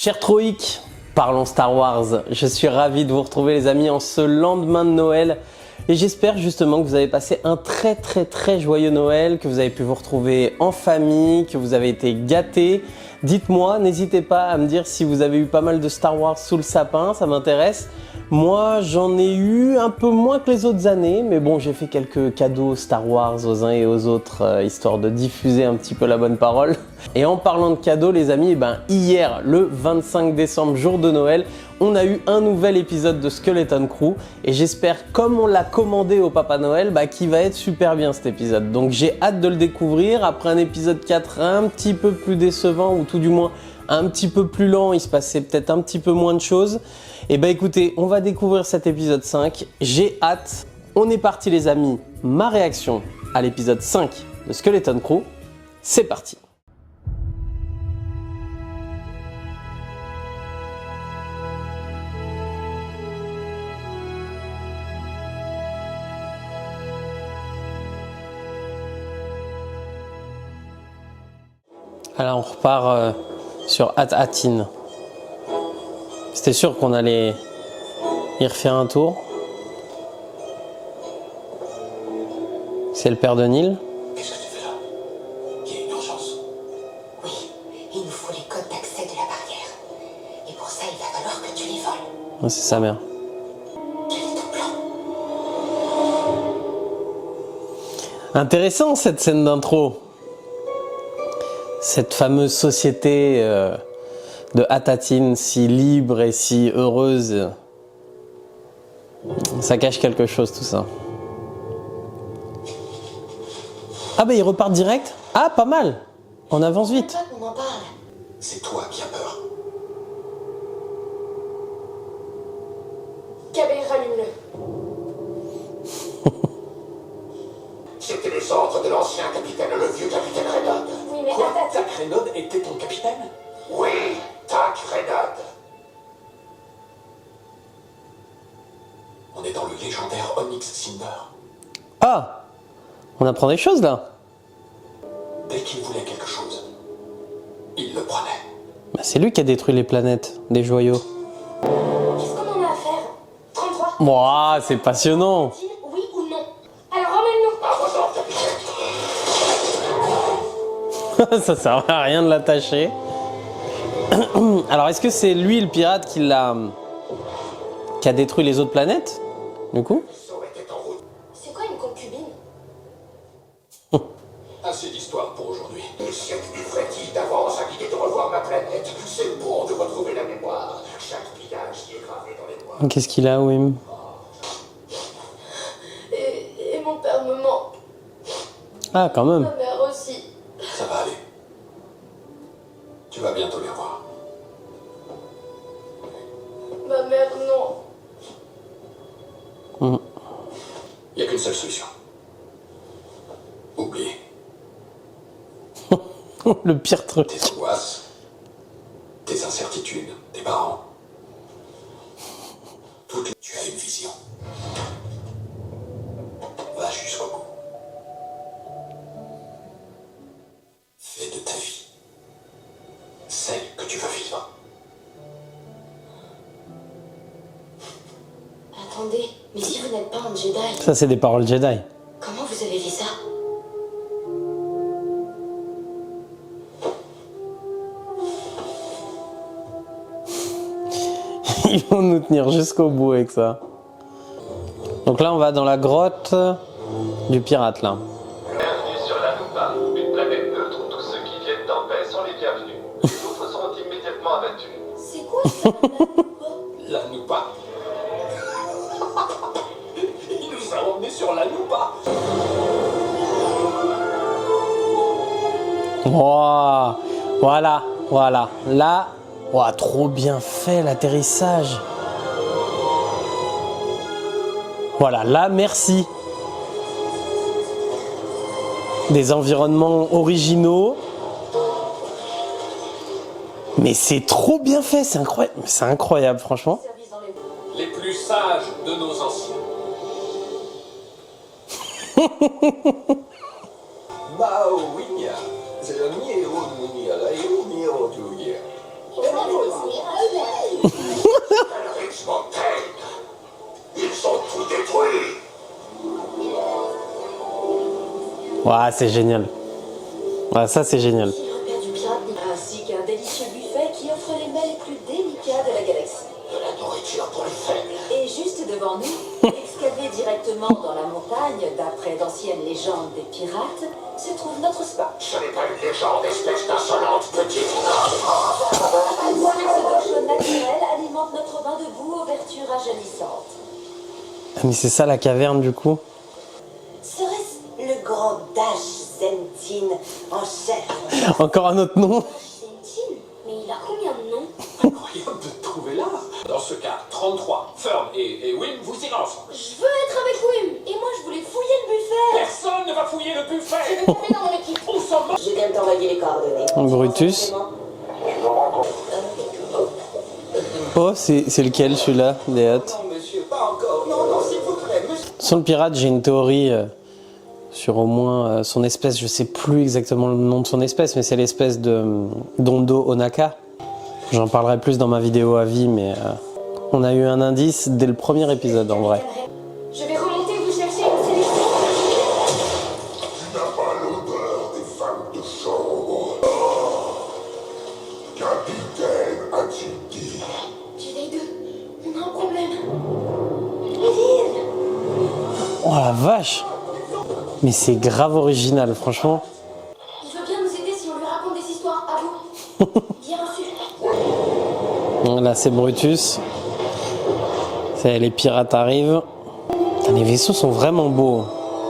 Cher Troïc, parlons Star Wars. Je suis ravi de vous retrouver les amis en ce lendemain de Noël. Et j'espère justement que vous avez passé un très joyeux Noël, que vous avez pu vous retrouver en famille, que vous avez été gâtés. Dites-moi, n'hésitez pas à me dire si vous avez eu pas mal de Star Wars sous le sapin, ça m'intéresse. Moi, j'en ai eu un peu moins que les autres années, mais bon, j'ai fait quelques cadeaux Star Wars aux uns et aux autres, histoire de diffuser un petit peu la bonne parole. Et en parlant de cadeaux, les amis, hier, le 25 décembre, jour de Noël, on a eu un nouvel épisode de Skeleton Crew. Et j'espère, comme on l'a commandé au Papa Noël, qu'il va être super bien cet épisode. Donc j'ai hâte de le découvrir. Après un épisode 4 un petit peu plus décevant, ou tout du moins un petit peu plus lent, il se passait peut-être un petit peu moins de choses. Et écoutez, on va découvrir cet épisode 5. J'ai hâte. On est parti les amis. Ma réaction à l'épisode 5 de Skeleton Crew, c'est parti. Alors on repart sur At-Atin. C'était sûr qu'on allait y refaire un tour. C'est le père de Neil. Qu'est-ce que tu fais là? Il y a une urgence. Oui, il nous faut les codes d'accès de la barrière. Et pour ça, il va falloir que tu les voles. Oh, c'est sa mère. Quel est ton plan? Intéressant cette scène d'intro. Cette fameuse société de At-Atin, si libre et si heureuse. Ça cache quelque chose tout ça. Ah il repart direct. Ah pas mal. On avance vite. Pas qu'on en parle. C'est toi qui as peur. Cabé, rallume-le. C'était les ordres de l'ancien capitaine, le vieux capitaine Reynod. Oui, mais Quoi? attends. Tac Reynod était ton capitaine? Oui, Tac Reynod. On est dans le légendaire Onyx Cinder. Ah, on apprend des choses là. Dès qu'il voulait quelque chose, il le prenait. C'est lui qui a détruit les planètes des joyaux. Qu'est-ce qu'on en a à faire? 33. Ouah, c'est passionnant. Dis oui ou non. Alors emmène-nous. À vos ordres, capitaine. Ça sert à rien de l'attacher. Alors est-ce que c'est lui le pirate qui a détruit les autres planètes du coup? Ça aurait été en route. C'est quoi une concubine? Assez d'histoire pour aujourd'hui. Des siècles m'ouvraient-ils d'avance à l'idée de revoir ma planète. C'est bon de retrouver la mémoire. Chaque pillage y est gravé dans les bois. Qu'est-ce qu'il a, Wim? Et mon père me manque. Ah quand même. Ma mère aussi. Ça va aller. Tu vas bientôt les revoir. Ma mère, non. Il n'y a qu'une seule solution. Oublier. Le pire truc. Tes angoisses, tes incertitudes, tes parents. Tu as une vision. Va jusqu'au bout. Fais de ta vie celle que tu veux vivre. Attendez, mais si vous n'êtes pas un Jedi, Ça c'est des paroles Jedi. comment vous avez fait ça? Ils vont nous tenir jusqu'au bout avec ça. Donc là on va dans la grotte du pirate là. Bienvenue sur la Loupa, une planète neutre où tous ceux qui viennent en paix sont les bienvenus. Les autres seront immédiatement abattus. C'est quoi ça? La Noupa. Il nous a emmenés sur la Noupa. Wow. Voilà. Là, wow, trop bien fait l'atterrissage. Voilà, là, merci. Des environnements originaux. Mais c'est trop bien fait, c'est incroyable franchement. Service dans les bois. Les plus sages de nos anciens. Mao Winya, c'est le Miero Munia, la Hero Miero Tuya. Elric's Mountain. Ils ont tout détruit. Ouah, c'est génial. Ouais, ça c'est génial. Le repère du pirate ainsi qu'un délicieux buffet qui offre les mets les plus délicats de la galaxie. De la nourriture pour les faibles. Et juste devant nous, excavé directement dans la montagne, d'après d'anciennes légendes des pirates, se trouve notre spa. Ce n'est pas une légende, espèce d'insolente petite. Ce dock chaud naturel alimente notre bain de boue aux vertus rajeunissantes. Ah, mais c'est ça la caverne du coup. Serait-ce le grand Dash Zentin en chair? Encore un autre nom. Sentin, mais il a combien de noms? Incroyable de te trouver là. Dans ce cas, 33. Fern et Wim, vous irez ensemble. Je veux être avec Wim, et moi je voulais fouiller le buffet. Personne ne va fouiller le buffet. Je vais taper dans mon équipe. On s'en moque. Je viens de t'envoyer les coordonnées. Brutus. Oh, c'est lequel celui-là, des Hutt? Non, monsieur, pas encore. Non, s'il vous plaît, monsieur. Sur le pirate, j'ai une théorie sur au moins son espèce. Je sais plus exactement le nom de son espèce, mais c'est l'espèce de d'Ondo Onaka. J'en parlerai plus dans ma vidéo à vie, mais on a eu un indice dès le premier épisode en vrai. Je vais remonter vous chercher une sélection. Tu n'as pas l'odeur des femmes de chambre. Capitaine, a-t-il dit? J'ai les deux. On a un problème. Lynn. Oh la vache! Mais c'est grave original, franchement. Il veut bien nous aider si on lui raconte des histoires. À vous. Bien reçu. Là, c'est Brutus. Les pirates arrivent. Putain, les vaisseaux sont vraiment beaux.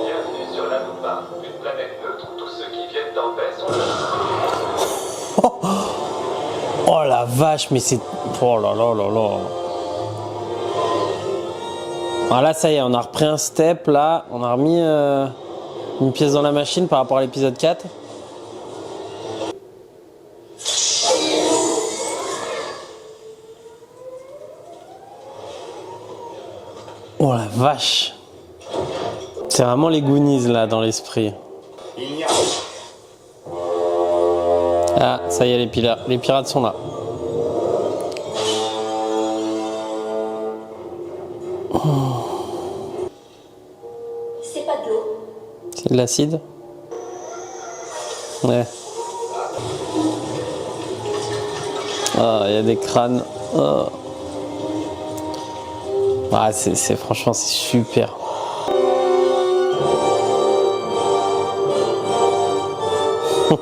Bienvenue sur la Loupa, une planète neutre où tous ceux qui viennent en paix sont là. Oh la vache, mais c'est... Oh là là là là. Ah là, ça y est, on a repris un step, là. On a remis une pièce dans la machine par rapport à l'épisode 4. Oh la vache. C'est vraiment les Goonies, là, dans l'esprit. Il n'y a Ah, ça y est, les pirates sont là. C'est pas de l'eau. C'est de l'acide? Ouais. Ah, il y a des crânes. Ah, ah franchement, c'est super. Waouh,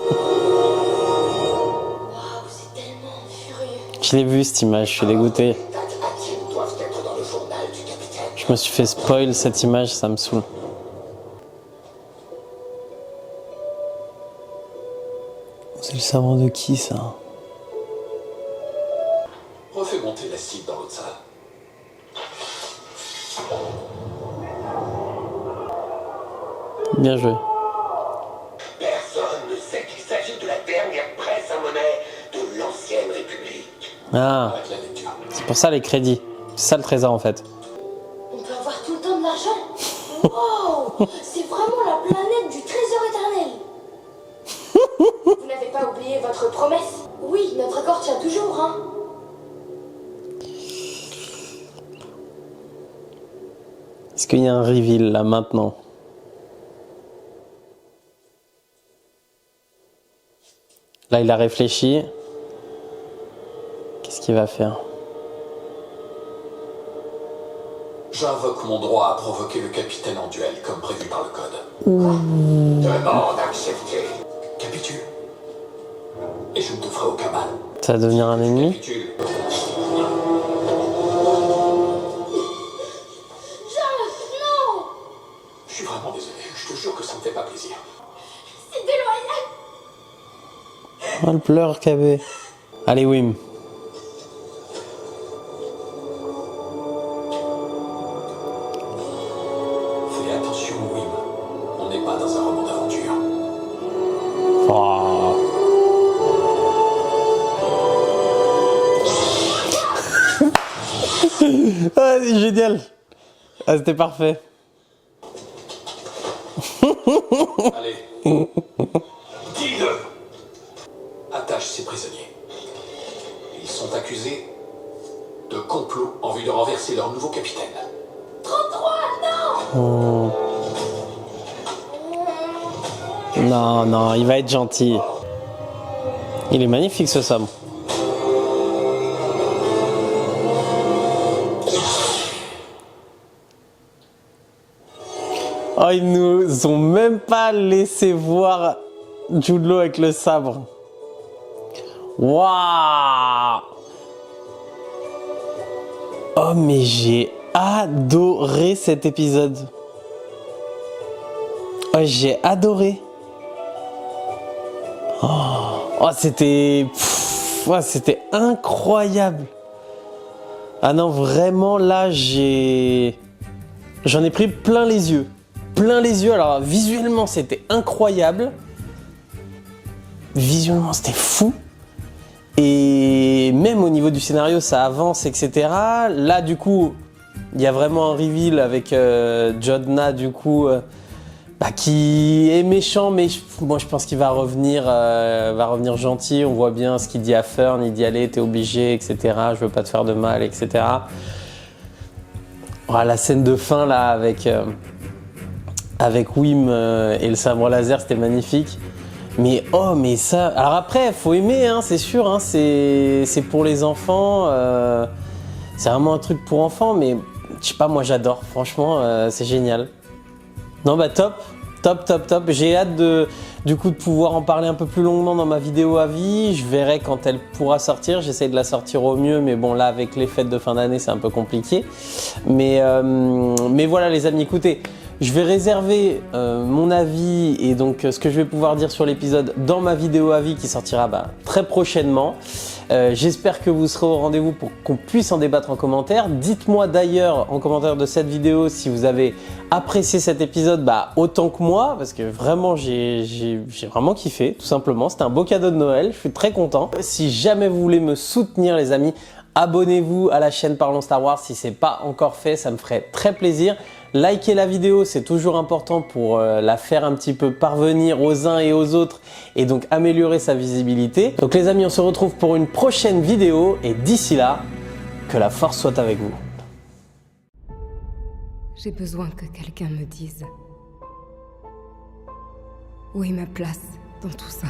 c'est tellement furieux. Je l'ai vu cette image, je suis dégoûté. Atim doivent être dans le journal du capitaine. Je me suis fait spoil cette image, ça me saoule. C'est le sabre de qui ça? Refais monter l'acide dans l'autre salle. Bien joué. Personne ne sait qu'il s'agit de la dernière presse à monnaie de l'ancienne République. Ah, Avec la lecture. c'est pour ça les crédits. C'est ça le trésor en fait. On peut avoir tout le temps de l'argent. Wow, c'est vraiment la planète du trésor éternel. Vous n'avez pas oublié votre promesse? Oui, notre accord tient toujours, hein. Est-ce qu'il y a un reveal là maintenant? Là il a réfléchi. Qu'est-ce qu'il va faire? J'invoque mon droit à provoquer le capitaine en duel, comme prévu par le code. Demande acceptée. Capitule. Et je ne te ferai aucun mal. Ça va devenir un ennemi? Capitule. Non, Je suis vraiment désolé. Je te jure que ça me fait pas plaisir. c'est déloyal. Oh le pleur KB. Allez Wim. Fais attention, Wim. On n'est pas dans un roman d'aventure. Oh. Ah, c'est génial. Ah, c'était parfait. Allez. Dis-le. Attache ces prisonniers. sont accusés de complot en vue de renverser leur nouveau capitaine. 33, non! Non, non, il va être gentil. Il est magnifique ce sabre. Oh, ils nous ont même pas laissé voir Jude Law avec le sabre. Waouh! Oh, mais j'ai adoré cet épisode. Oh, j'ai adoré. Oh, c'était incroyable. Ah non, vraiment, là, j'en ai pris plein les yeux. Plein les yeux. Alors, visuellement, c'était incroyable. Visuellement, c'était fou. Et même au niveau du scénario, ça avance, etc. Là, du coup, il y a vraiment un reveal avec Jodna, du coup, qui est méchant, mais moi, je pense qu'il va revenir gentil. On voit bien ce qu'il dit à Fern. Il dit, allez, t'es obligé, etc. Je veux pas te faire de mal, etc. Voilà, la scène de fin, là, avec Wim et le sabre laser, c'était magnifique. Mais oh, mais ça... Alors après, faut aimer, hein, c'est sûr, hein, c'est pour les enfants. C'est vraiment un truc pour enfants, mais je sais pas, moi j'adore. Franchement, c'est génial. Non, bah top. J'ai hâte de pouvoir en parler un peu plus longuement dans ma vidéo avis. Je verrai quand elle pourra sortir. J'essaie de la sortir au mieux, mais bon, là, avec les fêtes de fin d'année, c'est un peu compliqué. Mais voilà, les amis, écoutez... Je vais réserver mon avis et donc ce que je vais pouvoir dire sur l'épisode dans ma vidéo avis qui sortira très prochainement. J'espère que vous serez au rendez-vous pour qu'on puisse en débattre en commentaire. Dites-moi d'ailleurs en commentaire de cette vidéo si vous avez apprécié cet épisode autant que moi, parce que vraiment j'ai vraiment kiffé, tout simplement. C'était un beau cadeau de Noël, je suis très content. Si jamais vous voulez me soutenir les amis, abonnez-vous à la chaîne Parlons Star Wars si ce n'est pas encore fait, ça me ferait très plaisir. Likez la vidéo, c'est toujours important pour la faire un petit peu parvenir aux uns et aux autres et donc améliorer sa visibilité. Donc les amis, on se retrouve pour une prochaine vidéo et d'ici là, que la force soit avec vous. J'ai besoin que quelqu'un me dise où est ma place dans tout ça.